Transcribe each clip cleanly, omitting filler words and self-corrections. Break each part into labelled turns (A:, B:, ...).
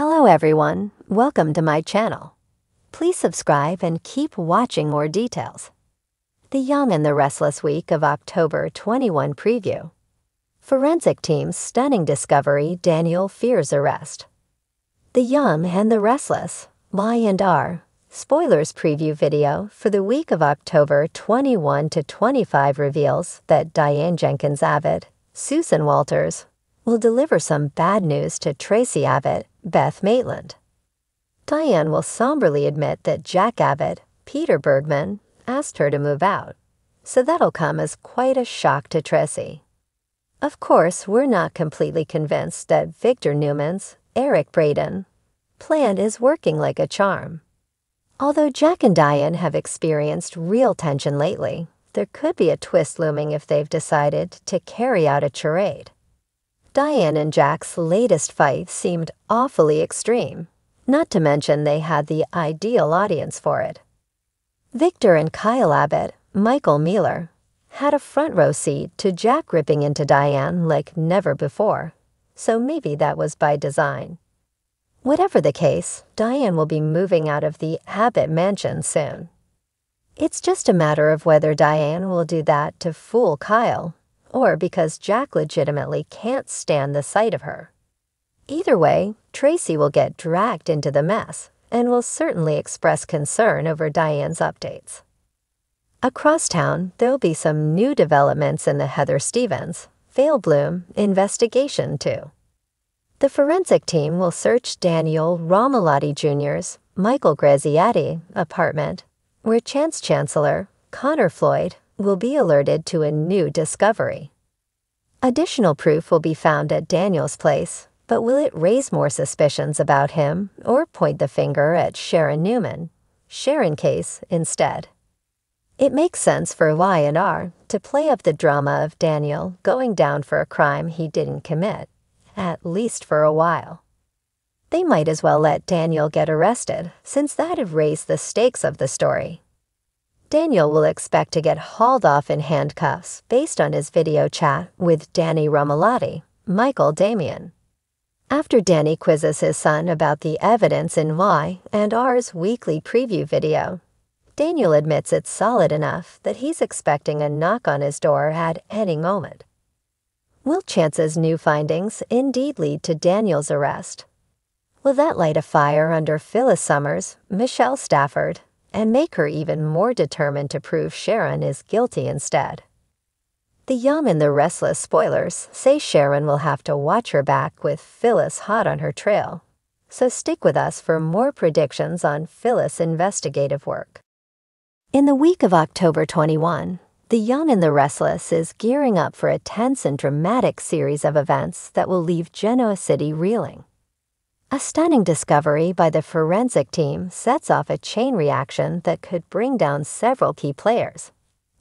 A: Hello everyone, welcome to my channel. Please subscribe and keep watching more details. The Young and the Restless week of October 21 preview. Forensic team's stunning discovery Daniel fears arrest. The Young and the Restless, Y&R, spoilers preview video for the week of October 21 to 25 reveals that Diane Jenkins Abbott, Susan Walters, will deliver some bad news to Tracy Abbott, Beth Maitland. Diane will somberly admit that Jack Abbott, Peter Bergman, asked her to move out, so that'll come as quite a shock to Tracy. Of course, we're not completely convinced that Victor Newman's, Eric Braden, plan is working like a charm. Although Jack and Diane have experienced real tension lately, there could be a twist looming if they've decided to carry out a charade. Diane and Jack's latest fight seemed awfully extreme, not to mention they had the ideal audience for it. Victor and Kyle Abbott, Michael Mealer, had a front row seat to Jack ripping into Diane like never before, so maybe that was by design. Whatever the case, Diane will be moving out of the Abbott mansion soon. It's just a matter of whether Diane will do that to fool Kyle, or because Jack legitimately can't stand the sight of her. Either way, Tracy will get dragged into the mess and will certainly express concern over Diane's updates. Across town, there'll be some new developments in the Heather Stevens, Vale Bloom investigation too. The forensic team will search Daniel Romalotti Jr.'s Michael Graziati apartment, where Chance Chancellor Connor Floyd will be alerted to a new discovery. Additional proof will be found at Daniel's place, but will it raise more suspicions about him or point the finger at Sharon Newman, Sharon case instead? It makes sense for Y&R to play up the drama of Daniel going down for a crime he didn't commit, at least for a while. They might as well let Daniel get arrested, since that'd raise the stakes of the story. Daniel will expect to get hauled off in handcuffs based on his video chat with Danny Romalotti, Michael Damian. After Danny quizzes his son about the evidence in Y&R's weekly preview video, Daniel admits it's solid enough that he's expecting a knock on his door at any moment. Will Chance's new findings indeed lead to Daniel's arrest? Will that light a fire under Phyllis Summers, Michelle Stafford, and make her even more determined to prove Sharon is guilty instead? The Young and the Restless spoilers say Sharon will have to watch her back with Phyllis hot on her trail, so stick with us for more predictions on Phyllis' investigative work. In the week of October 21, The Young and the Restless is gearing up for a tense and dramatic series of events that will leave Genoa City reeling. A stunning discovery by the forensic team sets off a chain reaction that could bring down several key players.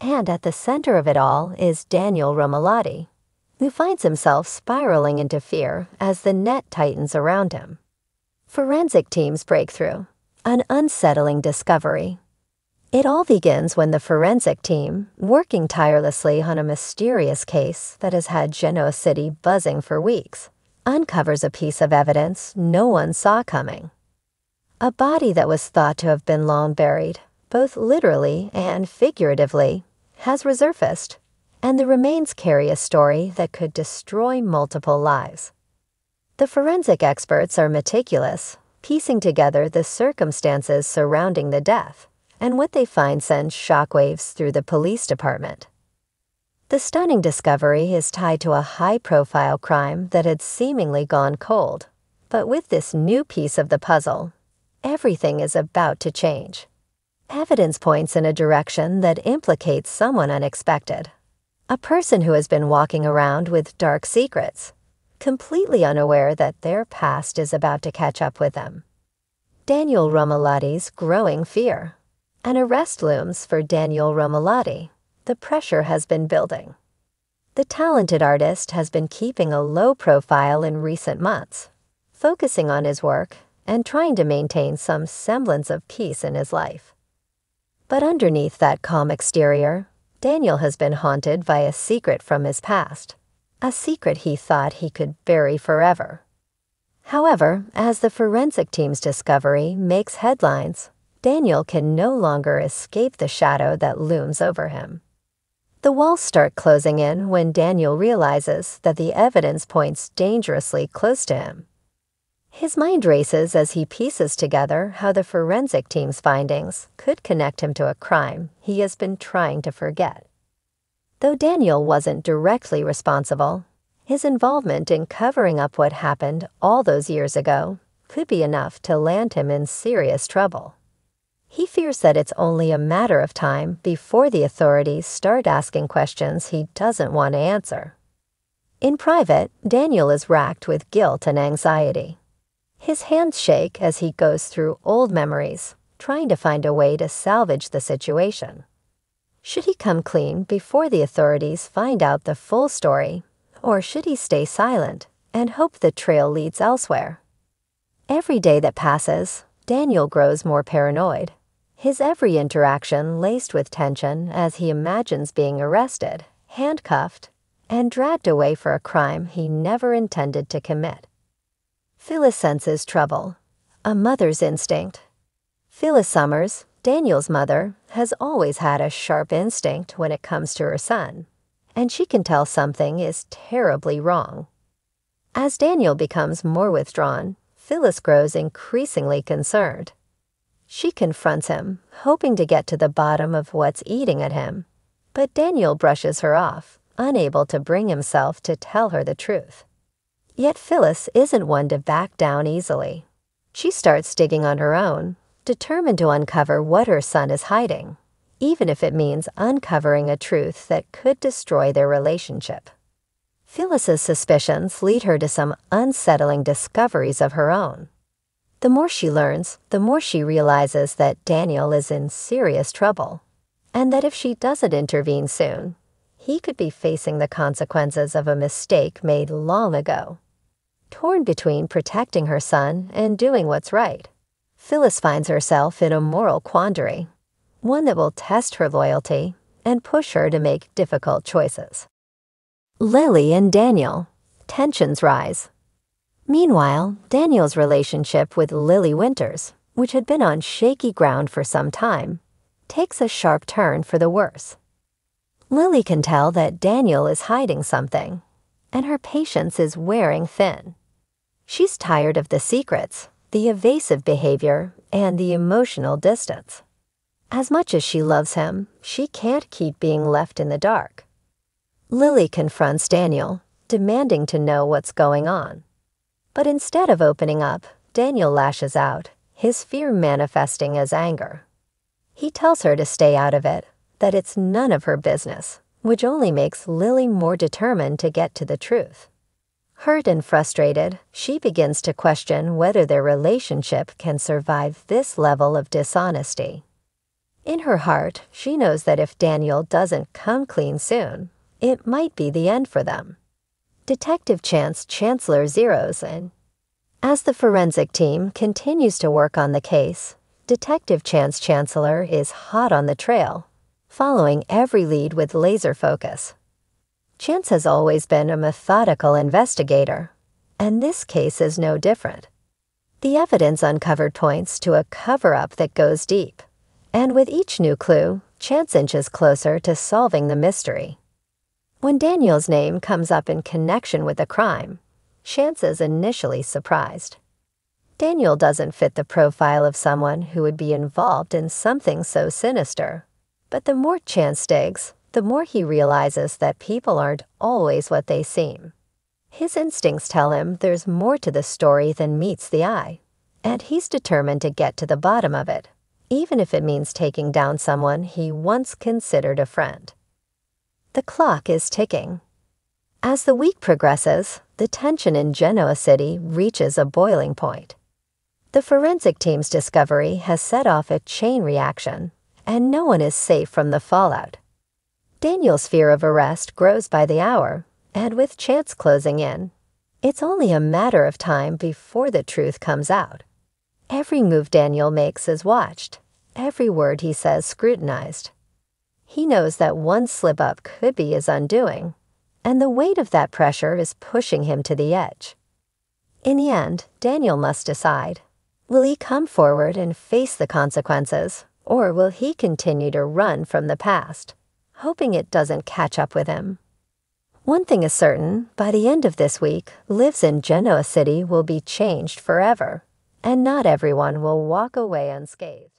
A: And at the center of it all is Daniel Romalotti, who finds himself spiraling into fear as the net tightens around him. Forensic team's breakthrough, an unsettling discovery. It all begins when the forensic team, working tirelessly on a mysterious case that has had Genoa City buzzing for weeks, uncovers a piece of evidence no one saw coming. A body that was thought to have been long buried, both literally and figuratively, has resurfaced, and the remains carry a story that could destroy multiple lives. The forensic experts are meticulous, piecing together the circumstances surrounding the death, and what they find sends shockwaves through the police department. The stunning discovery is tied to a high-profile crime that had seemingly gone cold, but with this new piece of the puzzle, everything is about to change. Evidence points in a direction that implicates someone unexpected, a person who has been walking around with dark secrets, completely unaware that their past is about to catch up with them. Daniel Romalotti's growing fear. An arrest looms for Daniel Romalotti. The pressure has been building. The talented artist has been keeping a low profile in recent months, focusing on his work and trying to maintain some semblance of peace in his life. But underneath that calm exterior, Daniel has been haunted by a secret from his past, a secret he thought he could bury forever. However, as the forensic team's discovery makes headlines, Daniel can no longer escape the shadow that looms over him. The walls start closing in when Daniel realizes that the evidence points dangerously close to him. His mind races as he pieces together how the forensic team's findings could connect him to a crime he has been trying to forget. Though Daniel wasn't directly responsible, his involvement in covering up what happened all those years ago could be enough to land him in serious trouble. He fears that it's only a matter of time before the authorities start asking questions he doesn't want to answer. In private, Daniel is racked with guilt and anxiety. His hands shake as he goes through old memories, trying to find a way to salvage the situation. Should he come clean before the authorities find out the full story, or should he stay silent and hope the trail leads elsewhere? Every day that passes, Daniel grows more paranoid, his every interaction laced with tension as he imagines being arrested, handcuffed, and dragged away for a crime he never intended to commit. Phyllis senses trouble, a mother's instinct. Phyllis Summers, Daniel's mother, has always had a sharp instinct when it comes to her son, and she can tell something is terribly wrong. As Daniel becomes more withdrawn, Phyllis grows increasingly concerned. She confronts him, hoping to get to the bottom of what's eating at him, but Daniel brushes her off, unable to bring himself to tell her the truth. Yet Phyllis isn't one to back down easily. She starts digging on her own, determined to uncover what her son is hiding, even if it means uncovering a truth that could destroy their relationship. Phyllis's suspicions lead her to some unsettling discoveries of her own. The more she learns, the more she realizes that Daniel is in serious trouble, and that if she doesn't intervene soon, he could be facing the consequences of a mistake made long ago. Torn between protecting her son and doing what's right, Phyllis finds herself in a moral quandary, one that will test her loyalty and push her to make difficult choices. Lily and Daniel. Tensions rise. Meanwhile, Daniel's relationship with Lily Winters, which had been on shaky ground for some time, takes a sharp turn for the worse. Lily can tell that Daniel is hiding something, and her patience is wearing thin. She's tired of the secrets, the evasive behavior, and the emotional distance. As much as she loves him, she can't keep being left in the dark. Lily confronts Daniel, demanding to know what's going on. But instead of opening up, Daniel lashes out, his fear manifesting as anger. He tells her to stay out of it, that it's none of her business, which only makes Lily more determined to get to the truth. Hurt and frustrated, she begins to question whether their relationship can survive this level of dishonesty. In her heart, she knows that if Daniel doesn't come clean soon, it might be the end for them. Detective Chance Chancellor zeroes in. As the forensic team continues to work on the case, Detective Chance Chancellor is hot on the trail, following every lead with laser focus. Chance has always been a methodical investigator, and this case is no different. The evidence uncovered points to a cover-up that goes deep, and with each new clue, Chance inches closer to solving the mystery. When Daniel's name comes up in connection with the crime, Chance is initially surprised. Daniel doesn't fit the profile of someone who would be involved in something so sinister, but the more Chance digs, the more he realizes that people aren't always what they seem. His instincts tell him there's more to the story than meets the eye, and he's determined to get to the bottom of it, even if it means taking down someone he once considered a friend. The clock is ticking. As the week progresses, the tension in Genoa City reaches a boiling point. The forensic team's discovery has set off a chain reaction, and no one is safe from the fallout. Daniel's fear of arrest grows by the hour, and with Chance closing in, it's only a matter of time before the truth comes out. Every move Daniel makes is watched, every word he says scrutinized. He knows that one slip-up could be his undoing, and the weight of that pressure is pushing him to the edge. In the end, Daniel must decide. Will he come forward and face the consequences, or will he continue to run from the past, hoping it doesn't catch up with him? One thing is certain, by the end of this week, lives in Genoa City will be changed forever, and not everyone will walk away unscathed.